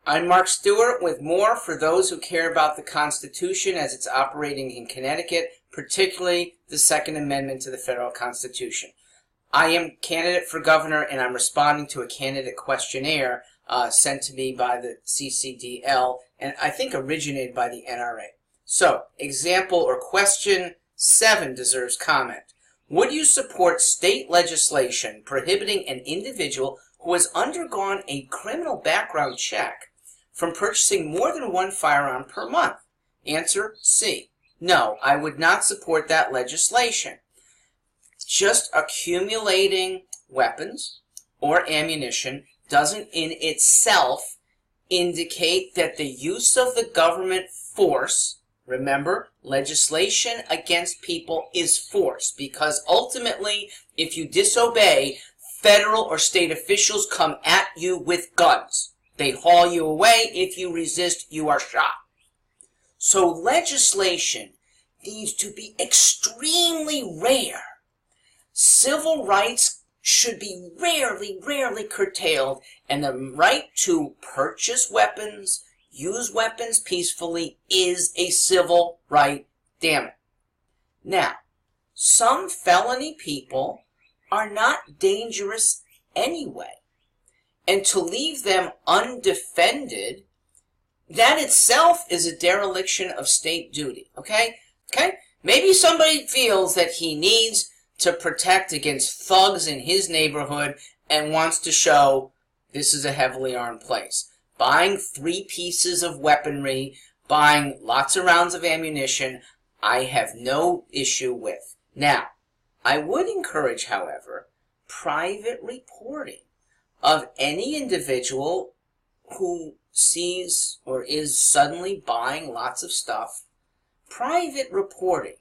I'm Mark Stewart with more for those who care about the Constitution as it's operating in Connecticut, particularly the Second Amendment to the federal Constitution. I am candidate for governor, and I'm responding to a candidate questionnaire sent to me by the CCDL, and I think originated by the NRA. So, example or question 7 deserves comment. Would you support state legislation prohibiting an individual who has undergone a criminal background check from purchasing more than one firearm per month? Answer C. No, I would not support that legislation. Just accumulating weapons or ammunition doesn't in itself indicate that the use of the government force, remember, legislation against people is force, because ultimately, if you disobey, federal or state officials come at you with guns. They haul you away. If you resist, you are shot. So legislation needs to be extremely rare. Civil rights should be rarely curtailed, and the right to purchase weapons, use weapons peacefully is a civil right, damn it. Now, some felony people are not dangerous anyway, and to leave them undefended, that itself is a dereliction of state duty, okay? Maybe somebody feels that he needs to protect against thugs in his neighborhood and wants to show this is a heavily armed place. Buying 3 pieces of weaponry, buying lots of rounds of ammunition, I have no issue with. Now, I would encourage, however, private reporting of any individual who sees or is suddenly buying lots of stuff. Private reporting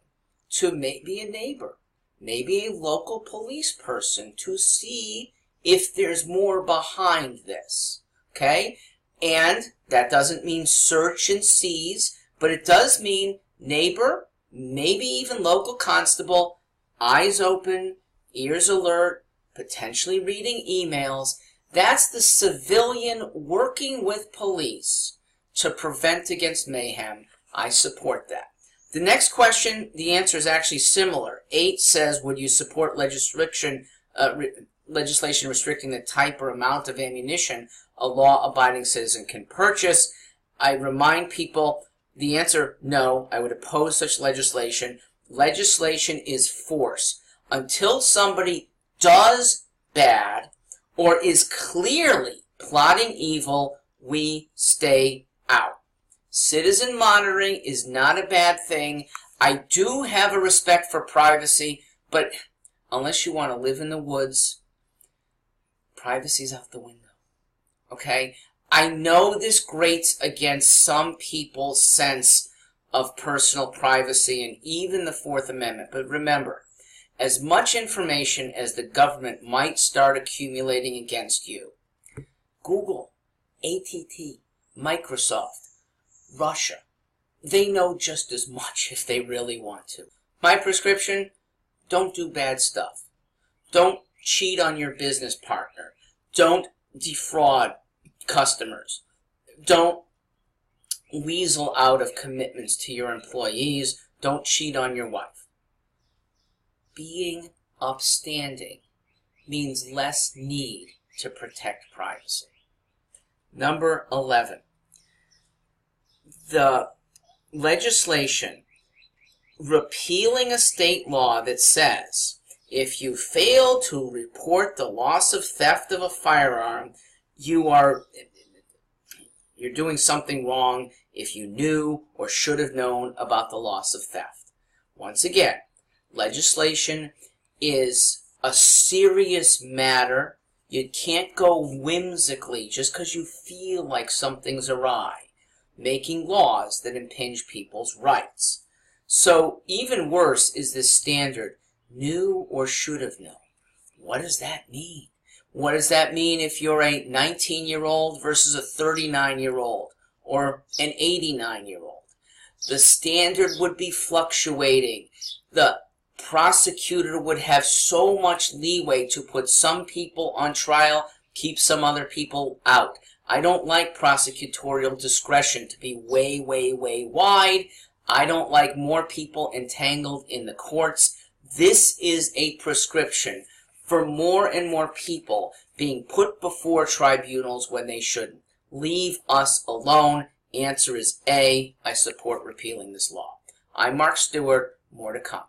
to maybe a neighbor, maybe a local police person, to see if there's more behind this, okay? And that doesn't mean search and seize, but it does mean neighbor, maybe even local constable, eyes open, ears alert, potentially reading emails. That's the civilian working with police to prevent against mayhem. I support that. The next question, the answer is actually similar. 8 says, would you support legislation restricting the type or amount of ammunition a law-abiding citizen can purchase? I remind people, the answer, no, I would oppose such legislation. Legislation is force. Until somebody does bad or is clearly plotting evil, we stay out. Citizen monitoring is not a bad thing. I do have a respect for privacy, but unless you want to live in the woods, privacy's out the window. Okay? I know this grates against some people's sense of personal privacy and even the Fourth Amendment, but remember, as much information as the government might start accumulating against you, Google, AT&T, Microsoft, Russia, they know just as much if they really want to. My prescription, don't do bad stuff. Don't cheat on your business partner. Don't defraud customers. Don't weasel out of commitments to your employees. Don't cheat on your wife. Being upstanding means less need to protect privacy. Number 11. The legislation repealing a state law that says if you fail to report the loss of theft of a firearm, you're doing something wrong if you knew or should have known about the loss of theft. Once again, legislation is a serious matter. You can't go whimsically just because you feel like something's awry, making laws that impinge people's rights. So even worse is this standard, knew or should have known. What does that mean? What does that mean if you're a 19-year-old versus a 39-year-old or an 89-year-old? The standard would be fluctuating. The prosecutor would have so much leeway to put some people on trial, keep some other people out. I don't like prosecutorial discretion to be way, way, way wide. I don't like more people entangled in the courts. This is a prescription for more and more people being put before tribunals when they shouldn't. Leave us alone. Answer is A. I support repealing this law. I'm Mark Stewart. More to come.